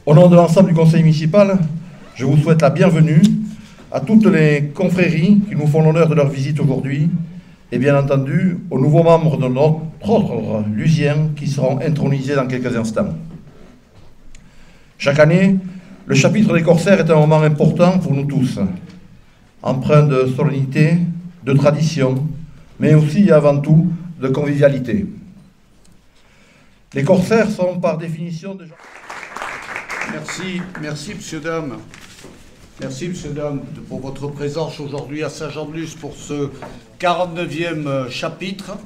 Au nom de l'ensemble du conseil municipal, je vous souhaite la bienvenue à toutes les confréries qui nous font l'honneur de leur visite aujourd'hui et bien entendu aux nouveaux membres de notre ordre lusien qui seront intronisés dans quelques instants. Chaque année, le chapitre des corsaires est un moment important pour nous tous, empreint de solennité, de tradition, mais aussi et avant tout de convivialité. Les corsaires sont par définition des gens... Merci, monsieur, dame. Merci, monsieur, dame, pour votre présence aujourd'hui à Saint-Jean-de-Luz pour ce 49e chapitre.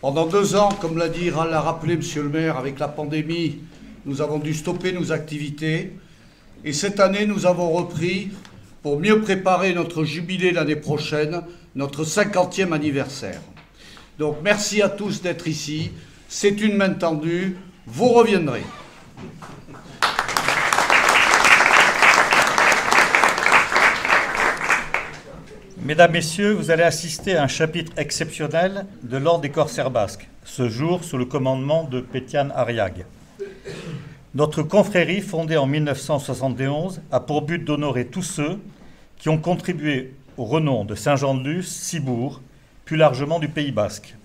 Pendant 2 ans, comme l'a rappelé monsieur le maire, avec la pandémie, nous avons dû stopper nos activités. Et cette année, nous avons repris pour mieux préparer notre jubilé l'année prochaine, notre 50e anniversaire. Donc, merci à tous d'être ici. C'est une main tendue. Vous reviendrez. Mesdames, Messieurs, vous allez assister à un chapitre exceptionnel de l'Ordre des Corsaires basques, ce jour sous le commandement de Pétian Arriaga. Notre confrérie, fondée en 1971, a pour but d'honorer tous ceux qui ont contribué au renom de Saint-Jean-de-Luz, Ciboure, plus largement du Pays basque,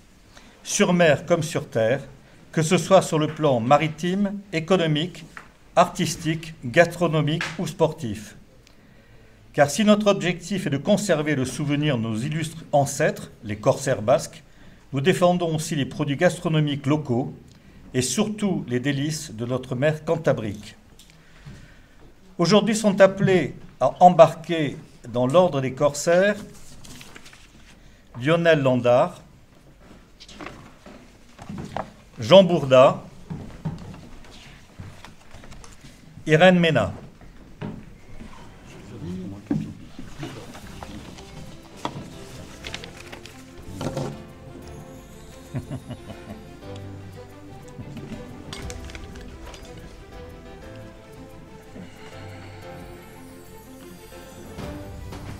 sur mer comme sur terre, que ce soit sur le plan maritime, économique, artistique, gastronomique ou sportif. Car si notre objectif est de conserver le souvenir de nos illustres ancêtres, les corsaires basques, nous défendons aussi les produits gastronomiques locaux et surtout les délices de notre mer cantabrique. Aujourd'hui sont appelés à embarquer dans l'ordre des corsaires Lionel Landard, Jean Bourda, Irène Ménat.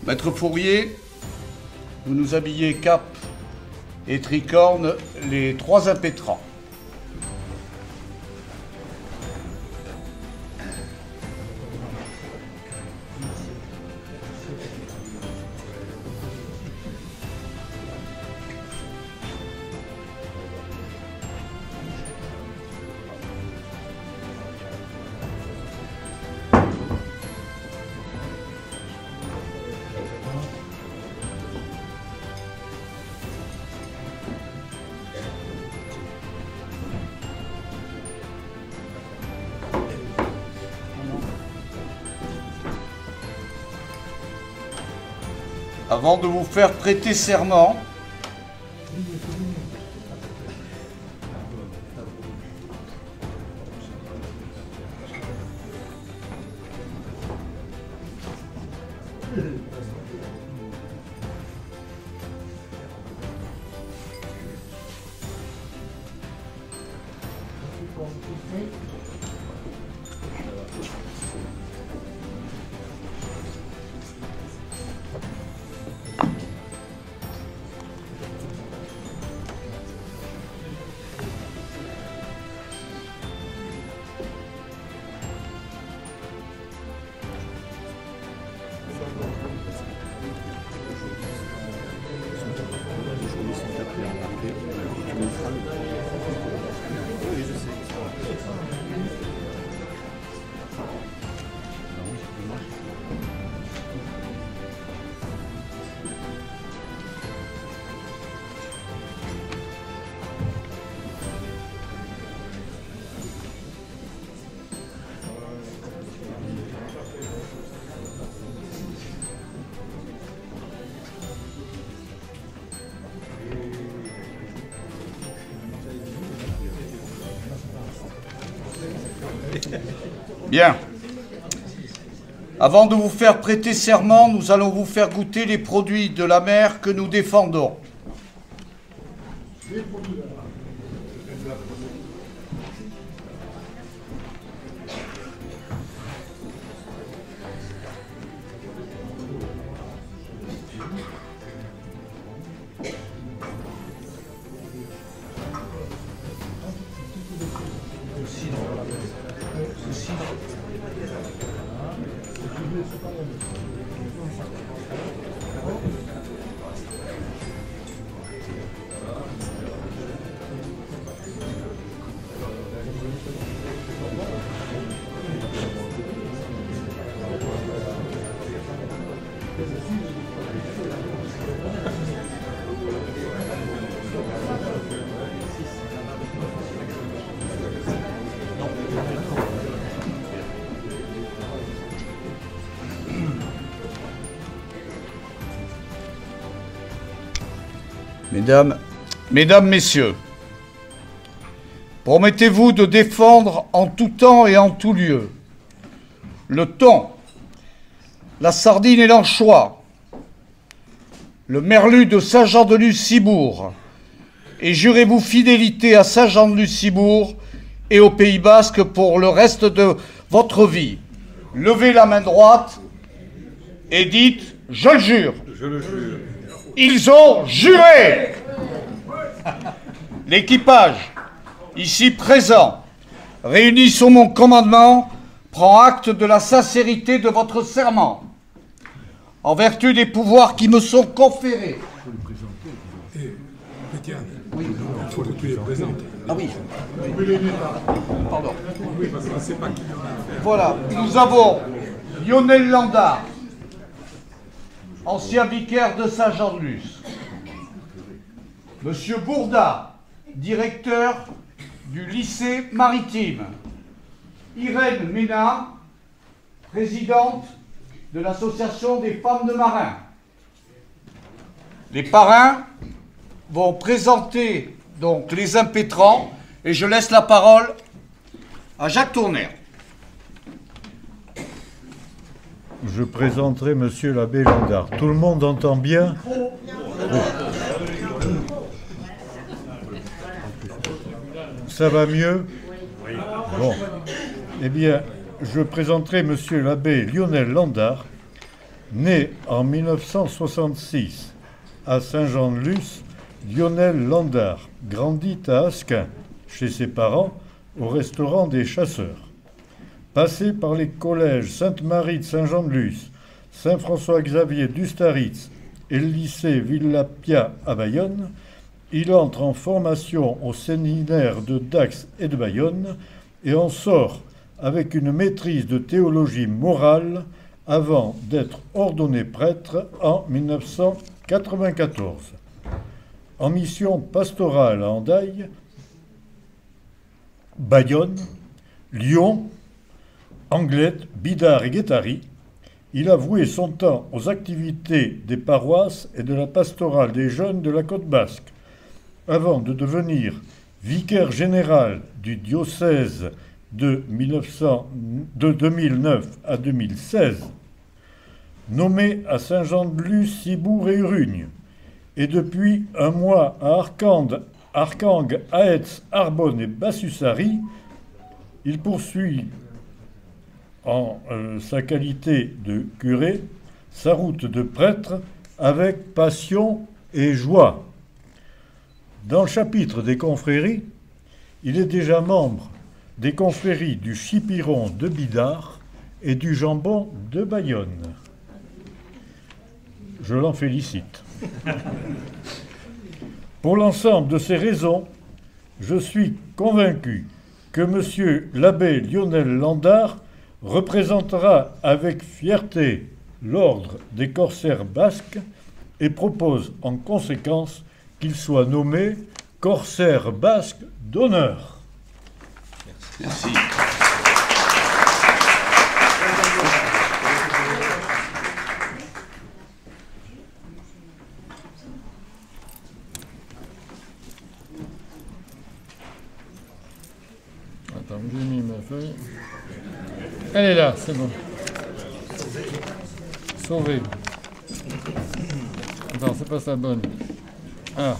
Maître Fourier, vous nous habillez cap et tricorne, les 3 impétrants. Avant de vous faire prêter serment, bien. Avant de vous faire prêter serment, nous allons vous faire goûter les produits de la mer que nous défendons. Mesdames, Messieurs, promettez-vous de défendre en tout temps et en tout lieu le thon, la sardine et l'anchois, le merlu de Saint-Jean-de-Luz-Cibourg, et jurez-vous fidélité à Saint-Jean-de-Luz-Cibourg et au Pays Basque pour le reste de votre vie. Levez la main droite et dites « Je le jure ». Je le jure. Ils ont juré. L'équipage, ici présent, réuni sous mon commandement, prend acte de la sincérité de votre serment. En vertu des pouvoirs qui me sont conférés. Pétiane, oui. Il faut le présenter. Ah oui. Pardon. Oui, parce qu'on ne sait pas qui en a affaire. Voilà, nous avons Lionel Landard, ancien vicaire de Saint-Jean-de-Luz. Monsieur Bourda, directeur du lycée maritime. Irène Ménard, présidente de l'association des femmes de marins. Les parrains vont présenter donc les impétrants et je laisse la parole à Jacques Tournaire. Je présenterai Monsieur l'abbé Landard. Tout le monde entend bien? Ça va mieux? Bon. Eh bien, je présenterai Monsieur l'abbé Lionel Landard, né en 1966 à Saint-Jean-de-Luz. Lionel Landard grandit à Asquin, chez ses parents, au restaurant des Chasseurs. Passé par les collèges Sainte-Marie de Saint-Jean-de-Luz, Saint-François-Xavier d'Ustaritz et le lycée Villa-Pia à Bayonne, il entre en formation au séminaire de Dax et de Bayonne et en sort avec une maîtrise de théologie morale avant d'être ordonné prêtre en 1994. En mission pastorale à Hendaye, Bayonne, Lyon, Anglette, Bidart et Guétary, il a voué son temps aux activités des paroisses et de la pastorale des jeunes de la Côte Basque, avant de devenir vicaire général du diocèse de 2009 à 2016, nommé à Saint-Jean-de-Luz, Cibourg et Urugne, et depuis un mois à Arcang, Aetz, Arbonne et Bassussari, il poursuit en sa qualité de curé sa route de prêtre avec passion et joie. Dans le chapitre des confréries, il est déjà membre des confréries du Chipiron de Bidart et du Jambon de Bayonne. Je l'en félicite. Pour l'ensemble de ces raisons, je suis convaincu que M. l'abbé Lionel Landard représentera avec fierté l'ordre des corsaires basques et propose en conséquence qu'il soit nommé corsaire basque d'honneur. Merci. Attends, j'ai mis ma feuille. Elle est là, c'est bon. Sauvé. Attends, c'est pas ça bonne. Ah.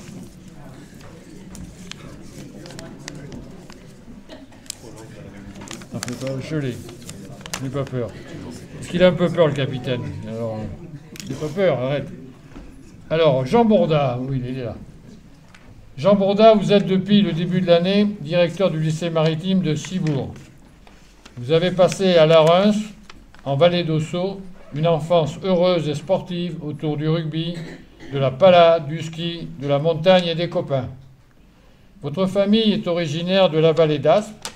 Je l'ai. Je n'ai pas peur. Parce qu'il a un peu peur, le capitaine. Alors, j'ai pas peur, arrête. Alors, Jean Bourda, oui, il est là. Jean Bourda, vous êtes depuis le début de l'année directeur du lycée maritime de Cibourg. Vous avez passé à la Reims en vallée d'Ossau, une enfance heureuse et sportive autour du rugby, de la palade, du ski, de la montagne et des copains. Votre famille est originaire de la vallée d'Aspe,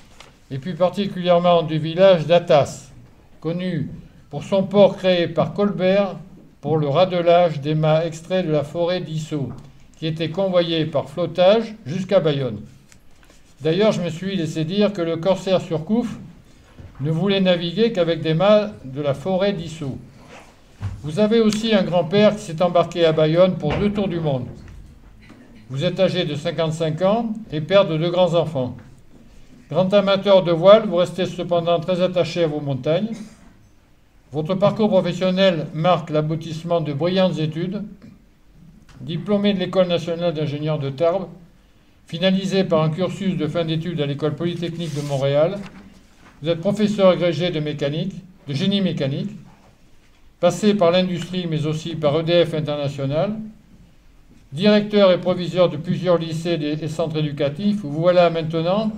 et plus particulièrement du village d'Atas, connu pour son port créé par Colbert pour le radelage des mâts extraits de la forêt d'Issau, qui était convoyé par flottage jusqu'à Bayonne. D'ailleurs, je me suis laissé dire que le corsaire Surcouf ne voulait naviguer qu'avec des mâts de la forêt d'Issau. Vous avez aussi un grand-père qui s'est embarqué à Bayonne pour 2 tours du monde. Vous êtes âgé de 55 ans et père de 2 grands-enfants. Grand amateur de voile, vous restez cependant très attaché à vos montagnes. Votre parcours professionnel marque l'aboutissement de brillantes études. Diplômé de l'École nationale d'ingénieurs de Tarbes, finalisé par un cursus de fin d'études à l'École polytechnique de Montréal, vous êtes professeur agrégé de génie mécanique, passé par l'industrie mais aussi par EDF International, directeur et proviseur de plusieurs lycées et centres éducatifs, vous voilà maintenant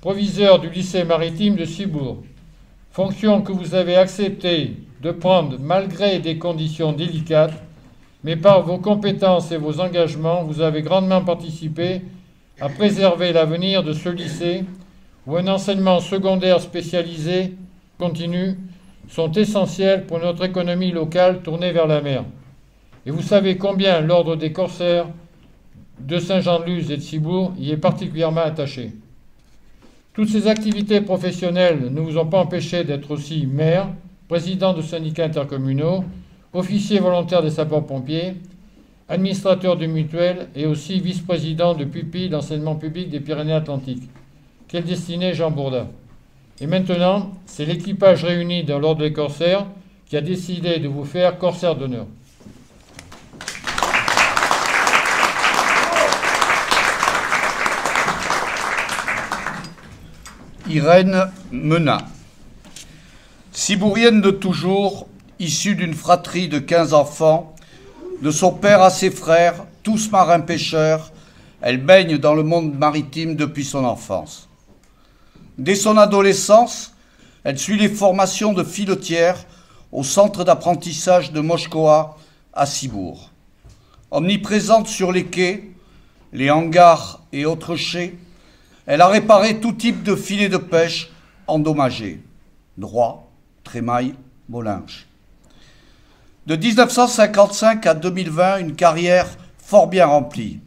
proviseur du lycée maritime de Cibourg, fonction que vous avez accepté de prendre malgré des conditions délicates, mais par vos compétences et vos engagements, vous avez grandement participé à préserver l'avenir de ce lycée où un enseignement secondaire spécialisé continu sont essentiels pour notre économie locale tournée vers la mer. Et vous savez combien l'Ordre des Corsaires de Saint-Jean-de-Luz et de Cibourg y est particulièrement attaché. Toutes ces activités professionnelles ne vous ont pas empêché d'être aussi maire, président de syndicats intercommunaux, officier volontaire des sapeurs-pompiers, administrateur de mutuelle et aussi vice-président de PUPI, l'enseignement public des Pyrénées-Atlantiques. Quelle destinée, Jean Bourda. Et maintenant, c'est l'équipage réuni dans l'Ordre des Corsaires qui a décidé de vous faire corsaire d'honneur. Irène Menat, cibourienne de toujours, issue d'une fratrie de 15 enfants, de son père à ses frères, tous marins-pêcheurs, elle baigne dans le monde maritime depuis son enfance. Dès son adolescence, elle suit les formations de filotière au centre d'apprentissage de Moshkoa à Cibourg. Omniprésente sur les quais, les hangars et autres chais, elle a réparé tout type de filets de pêche endommagés, droits, trémailles, molinges. De 1955 à 2020, une carrière fort bien remplie.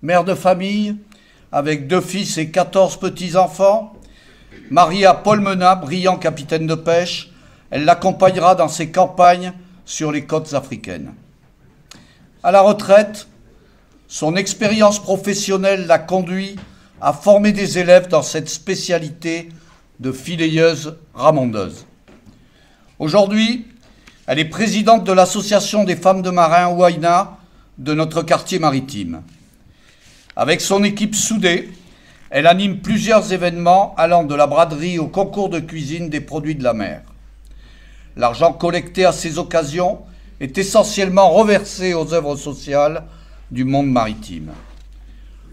Mère de famille, avec 2 fils et 14 petits-enfants, mariée à Paul Menat, brillant capitaine de pêche, elle l'accompagnera dans ses campagnes sur les côtes africaines. À la retraite, son expérience professionnelle l'a conduit à former des élèves dans cette spécialité de filayeuse ramondeuse. Aujourd'hui, elle est présidente de l'association des femmes de marins Ouaina de notre quartier maritime. Avec son équipe soudée, elle anime plusieurs événements allant de la braderie au concours de cuisine des produits de la mer. L'argent collecté à ces occasions est essentiellement reversé aux œuvres sociales du monde maritime.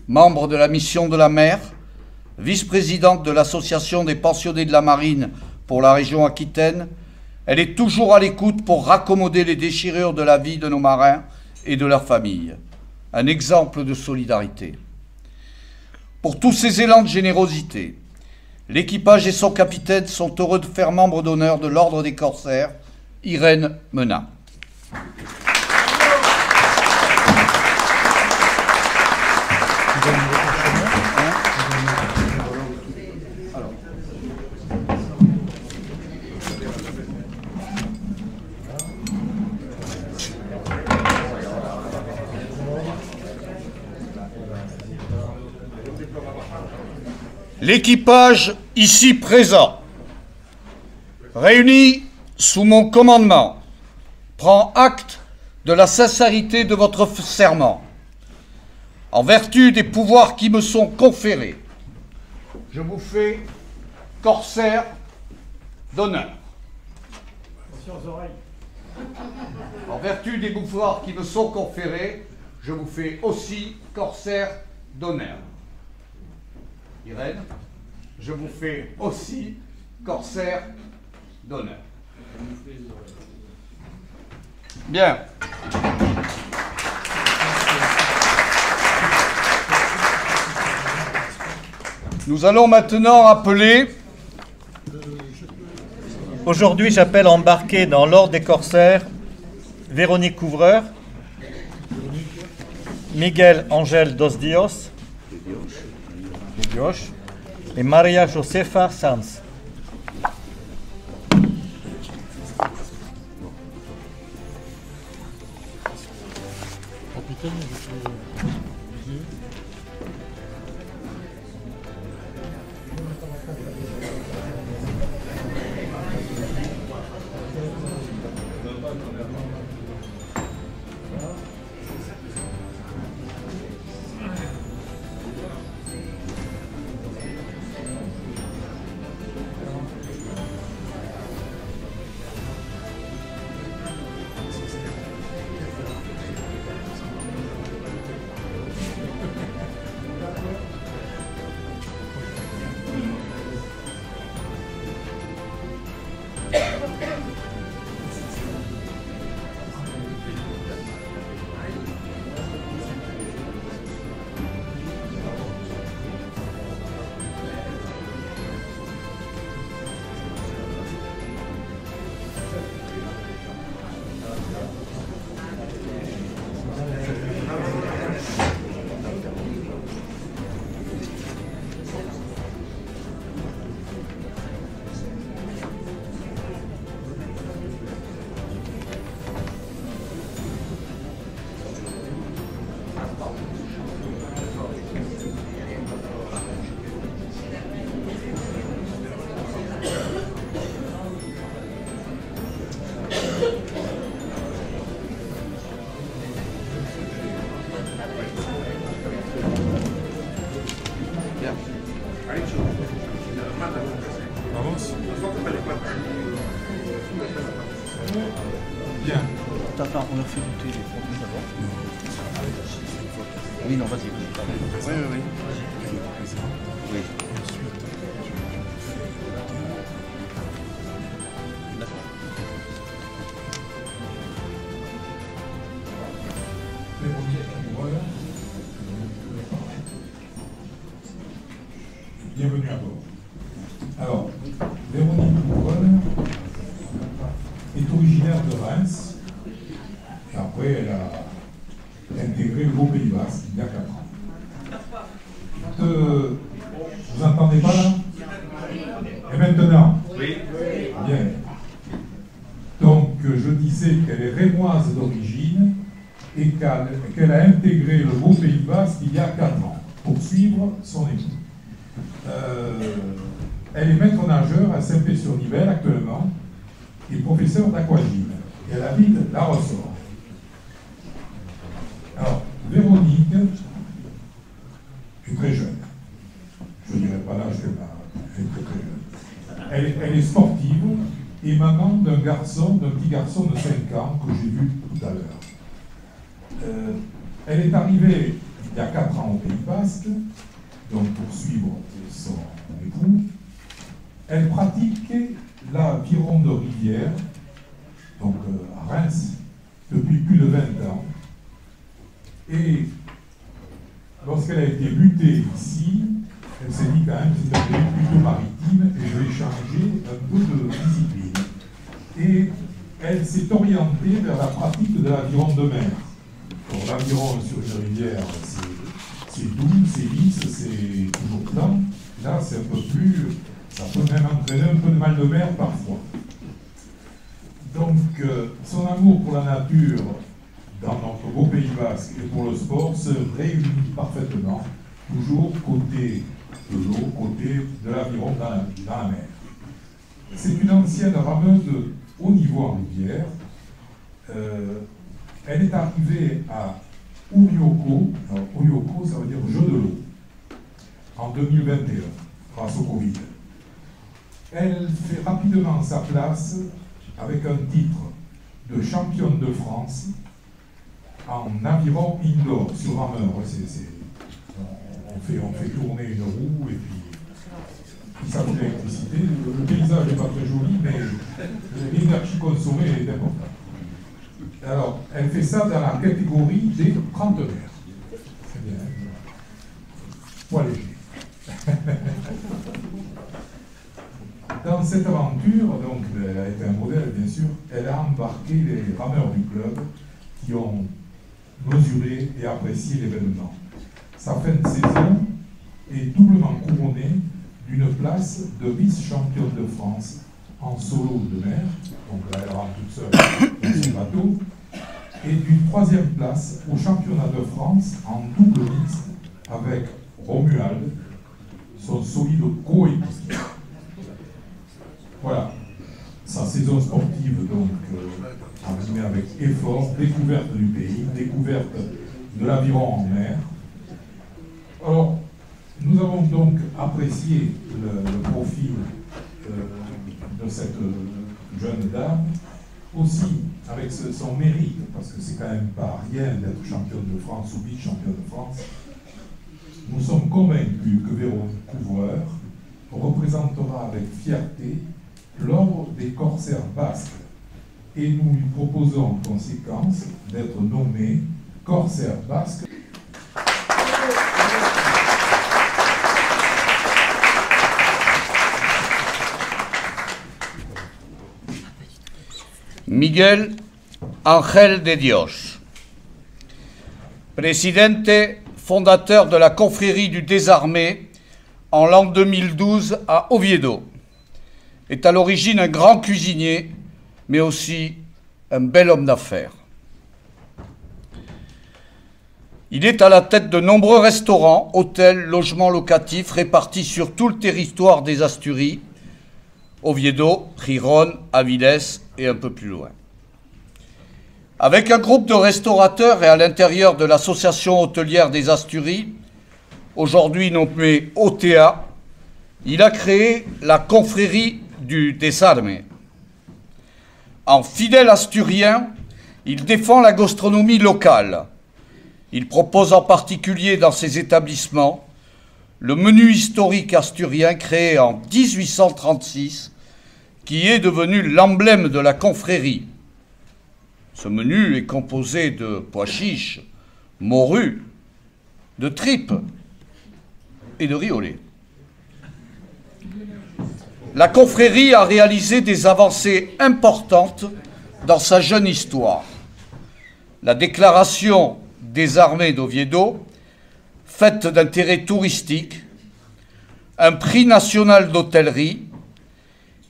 Membre de la mission de la mer, vice-présidente de l'association des pensionnés de la marine pour la région Aquitaine, elle est toujours à l'écoute pour raccommoder les déchirures de la vie de nos marins et de leurs familles. Un exemple de solidarité. Pour tous ces élans de générosité, l'équipage et son capitaine sont heureux de faire membre d'honneur de l'Ordre des Corsaires, Irène Menat. L'équipage ici présent, réuni sous mon commandement, prend acte de la sincérité de votre serment. En vertu des pouvoirs qui me sont conférés, je vous fais corsaire d'honneur. En vertu des pouvoirs qui me sont conférés, je vous fais aussi corsaire d'honneur. Irène, je vous fais aussi corsaire d'honneur. Bien. Nous allons maintenant appeler... Aujourd'hui, j'appelle embarquer dans l'ordre des corsaires Véronique Couvreur, Miguel Ángel dos Dios et Maria Josefa Sanz. Avance. Bien. Attends, on a fait goûter les produits d'abord. Oui, non, vas-y. Oui. Oui. Bienvenue à bord. Alors, Véronique Couvreur est originaire de Reims. Et après, elle a intégré le Beau Pays Basque il y a 4 ans. Vous entendez pas là? Et maintenant? Oui. Bien. Donc, je disais qu'elle est rémoise d'origine et qu'elle a intégré le Beau Pays Basque il y a 4 ans pour suivre son époux. Elle est maître nageur à Saint-Pé-sur-Nivelle actuellement et professeur d'aquagym. Et elle habite La Ressort. Alors, Véronique est très jeune. Je ne dirais pas l'âge qu'elle a. Elle est très jeune. Elle est sportive et maman d'un petit garçon de 5 ans que j'ai vu tout à l'heure. Elle est arrivée il y a 4 ans au Pays Basque, donc pour suivre son époux. Elle pratique l'aviron de rivière, donc à Reims, depuis plus de 20 ans. Et lorsqu'elle a été butée ici, elle s'est dit quand même que c'est un pays plutôt maritime et je vais changer un peu de discipline. Et elle s'est orientée vers la pratique de l'aviron de mer. L'aviron sur une rivière, c'est doux, c'est lisse, c'est toujours plan. Là, c'est un peu plus... Ça peut même entraîner un peu de mal de mer parfois. Donc, son amour pour la nature dans notre beau Pays Basque et pour le sport se réunit parfaitement, toujours côté de l'eau, côté de l'aviron dans la mer. C'est une ancienne rameuse de haut niveau en rivière. Elle est arrivée à Ourioko. Alors, Ourioko, ça veut dire jeu de l'eau, en 2021, grâce au Covid. Elle fait rapidement sa place avec un titre de championne de France en aviron indoor sur rameur. On fait tourner une roue et puis qui s'appelle l'électricité. Le paysage n'est pas très joli, mais l'énergie consommée est importante. Alors, elle fait ça dans la catégorie des trentenaires. C'est bien. Poids léger. Dans cette aventure, donc, elle a été un modèle, bien sûr, elle a embarqué les rameurs du club qui ont mesuré et apprécié l'événement. Sa fin de saison est doublement couronnée d'une place de vice-championne de France en solo de mer, donc là elle rentre toute seule dans son bateau, et d'une troisième place au championnat de France en double mixte avec Romuald, son solide coéquipier. Voilà, sa saison sportive donc animée avec effort, découverte du pays, découverte de l'aviron en mer. Alors, nous avons donc apprécié le profil de cette jeune dame, aussi avec son mérite, parce que c'est quand même pas rien d'être championne de France ou vice-championne de France. Nous sommes convaincus que Véronique Couvreur représentera avec fierté l'ordre des corsaires basques et nous lui proposons en conséquence d'être nommé corsaire basque. Miguel Ángel de Dios, presidente fondateur de la confrérie du désarmé en l'an 2012 à Oviedo, est à l'origine un grand cuisinier, mais aussi un bel homme d'affaires. Il est à la tête de nombreux restaurants, hôtels, logements locatifs répartis sur tout le territoire des Asturies, Oviedo, Gijón, Avilés et un peu plus loin. Avec un groupe de restaurateurs et à l'intérieur de l'association hôtelière des Asturies, aujourd'hui nommée OTA, il a créé la confrérie du désarme. En fidèle asturien, il défend la gastronomie locale. Il propose en particulier dans ses établissements le menu historique asturien créé en 1836, qui est devenu l'emblème de la confrérie. Ce menu est composé de pois chiches, morues, de tripes et de riz au lait. La confrérie a réalisé des avancées importantes dans sa jeune histoire. La déclaration des armées d'Oviedo, faite d'intérêt touristique, un prix national d'hôtellerie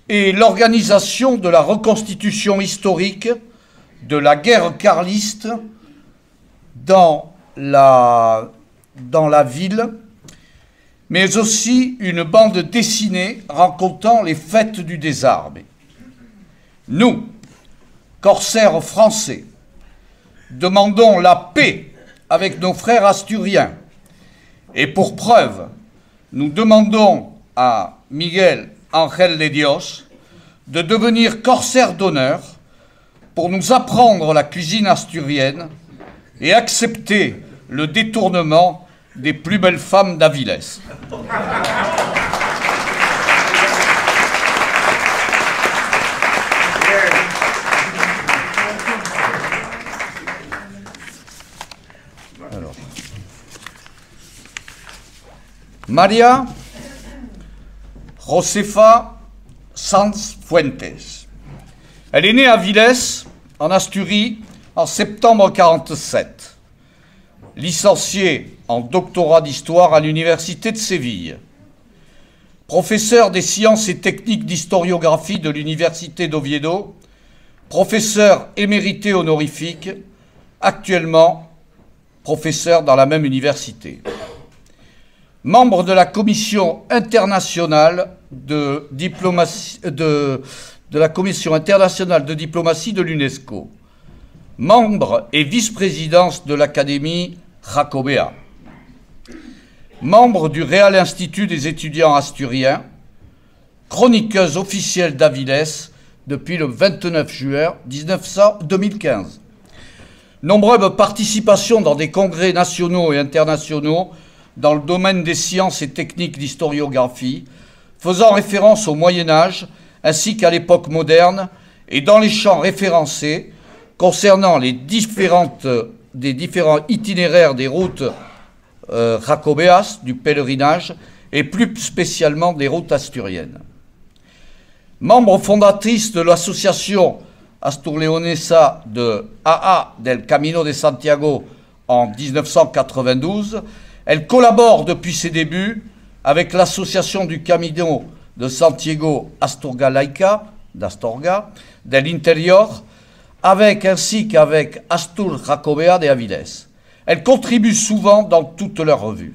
et l'organisation de la reconstitution historique de la guerre carliste dans la ville, mais aussi une bande dessinée racontant les fêtes du désarme. Nous, corsaires français, demandons la paix avec nos frères asturiens. Et pour preuve, nous demandons à Miguel Ángel de Dios de devenir corsaire d'honneur pour nous apprendre la cuisine asturienne et accepter le détournement des plus belles femmes d'Avilés. Alors. María Josefa Sanz Fuentes. Elle est née à Avilés, en Asturie, en septembre 1947. Licenciée en doctorat d'histoire à l'université de Séville. Professeure des sciences et techniques d'historiographie de l'université d'Oviedo, professeur émérité honorifique, actuellement professeur dans la même université. Membre de la Commission internationale de diplomatie de l'UNESCO. Membre et vice-présidence de l'Académie Jacobea. Membre du Real Institut des étudiants asturiens. Chroniqueuse officielle d'Avilés depuis le 29 juin 2015. Nombreuses participations dans des congrès nationaux et internationaux dans le domaine des sciences et techniques d'historiographie, faisant référence au Moyen-Âge ainsi qu'à l'époque moderne, et dans les champs référencés concernant des différents itinéraires des routes jacobéas, du pèlerinage, et plus spécialement des routes asturiennes. Membre fondatrice de l'association asturleonesa de AA del Camino de Santiago en 1992, elle collabore depuis ses débuts avec l'association du Camino de Santiago Astorga Laica, d'Astorga, de l'Interior, ainsi qu'avec Astur Jacobea de Avilés. Elle contribue souvent dans toutes leurs revues.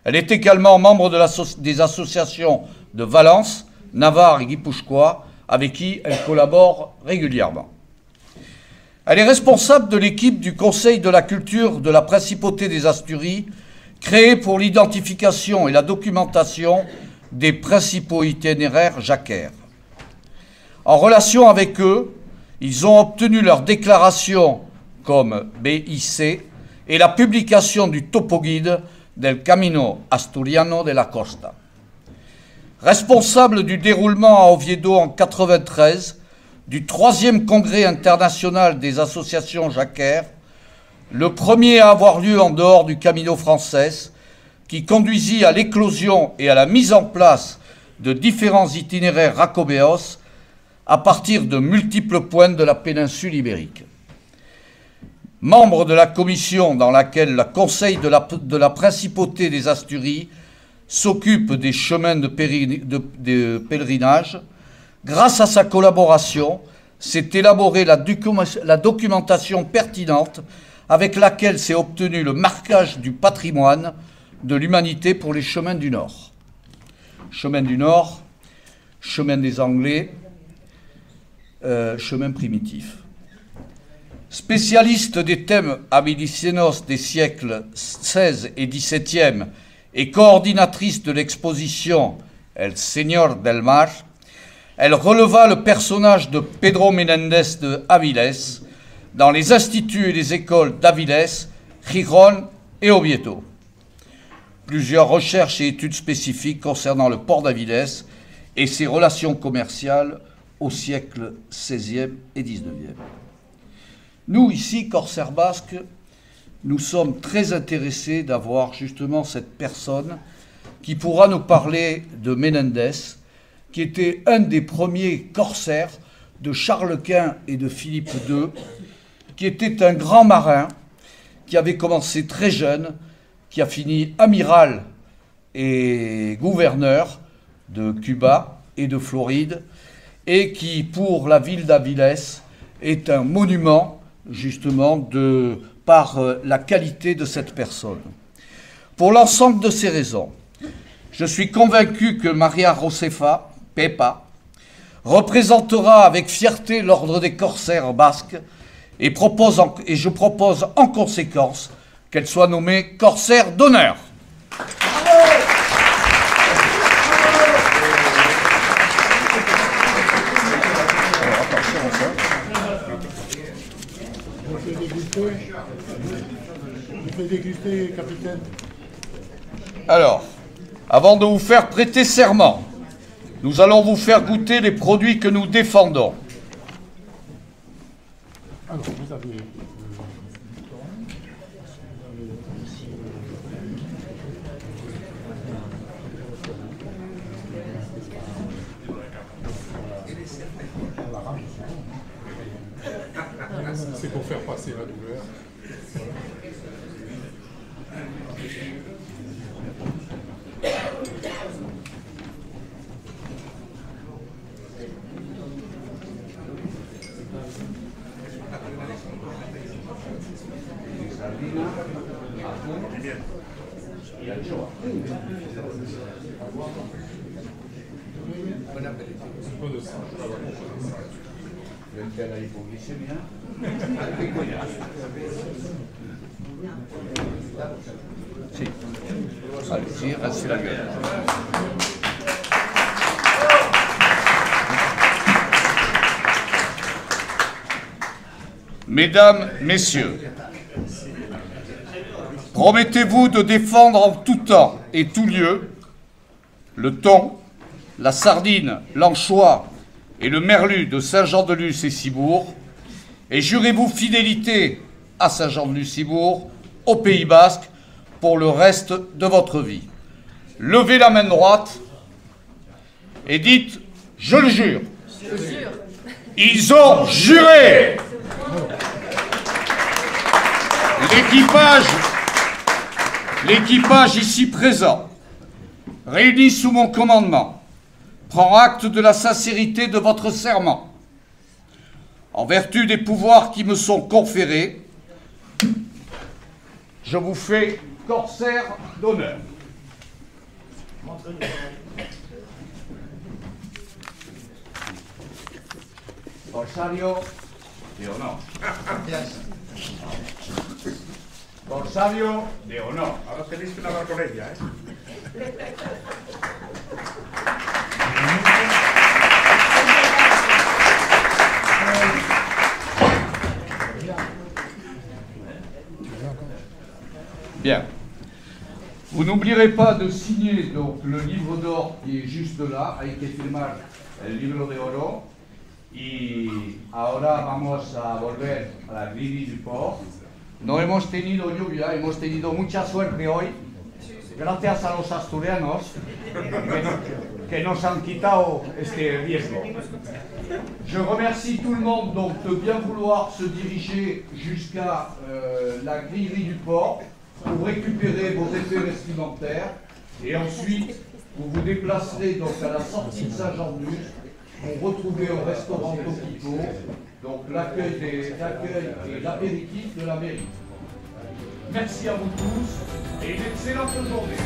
Elle est également membre des associations de Valence, Navarre et Guipuscoa, avec qui elle collabore régulièrement. Elle est responsable de l'équipe du Conseil de la culture de la Principauté des Asturies, créée pour l'identification et la documentation des principaux itinéraires jacquaires. En relation avec eux, ils ont obtenu leur déclaration comme BIC et la publication du topoguide del Camino Asturiano de la Costa. Responsable du déroulement à Oviedo en 1993 du 3e congrès international des associations jacquaires, le premier à avoir lieu en dehors du Camino français, qui conduisit à l'éclosion et à la mise en place de différents itinéraires jacobéos à partir de multiples points de la péninsule ibérique. Membre de la commission dans laquelle le Conseil de la Principauté des Asturies s'occupe des chemins de pèlerinage, grâce à sa collaboration, s'est élaborée la documentation pertinente avec laquelle s'est obtenu le marquage du patrimoine de l'humanité pour les chemins du Nord. Chemin du Nord, chemin des Anglais, chemin primitif. Spécialiste des thèmes aviliciennos des siècles XVI et XVIIe et coordinatrice de l'exposition El Señor del Mar, elle releva le personnage de Pedro Menéndez de Avilés dans les instituts et les écoles d'Avilés, Gijón et Oviedo. Plusieurs recherches et études spécifiques concernant le port d'Avilés et ses relations commerciales au siècle XVIe et XIXe. Nous, ici, Corsaires basques, nous sommes très intéressés d'avoir justement cette personne qui pourra nous parler de Menéndez, qui était un des premiers corsaires de Charles Quint et de Philippe II, qui était un grand marin, qui avait commencé très jeune, qui a fini amiral et gouverneur de Cuba et de Floride, et qui, pour la ville d'Avilés, est un monument, justement, par la qualité de cette personne. Pour l'ensemble de ces raisons, je suis convaincu que Maria Josefa Pepa représentera avec fierté l'ordre des corsaires basques et je propose en conséquence qu'elle soit nommée corsaire d'honneur. Capitaine. Alors, avant de vous faire prêter serment, nous allons vous faire goûter les produits que nous défendons. Alors, vous avez... C'est pour faire passer la douleur. Allez-y, restez la gueule. Mesdames, Messieurs, promettez-vous de défendre en tout temps et tout lieu le ton, la sardine, l'anchois et le merlu de Saint-Jean-de-Luz et Cibourg, et jurez-vous fidélité à Saint-Jean-de-Luz-Cibourg, au Pays Basque, pour le reste de votre vie. Levez la main droite et dites « Je le jure ». Ils ont juré. L'équipage ici présent, réuni sous mon commandement, prend acte de la sincérité de votre serment. En vertu des pouvoirs qui me sont conférés, je vous fais corsaire d'honneur. Corsario de honor. Corsario de honor. Ahora tenéis que hablar con ella, ¿eh? Bien. Vous n'oublierez pas de signer donc le livre d'or qui est juste là. Hay que firmar el libro de oro. Y ahora vamos a volver a la Gridi du Port. No hemos tenido lluvia, hemos tenido mucha suerte hoy, gracias a los asturianos que nos han quitado este riesgo. Je remercie tout le monde donc de bien vouloir se diriger jusqu'à la Grillerie du Port pour récupérer vos effets vestimentaires et ensuite vous vous déplacerez donc à la sortie de Saint-Jean-de-Luz pour retrouver au restaurant Toquito donc l'accueil et l'apéritif de la mairie. Merci à vous tous et une excellente journée.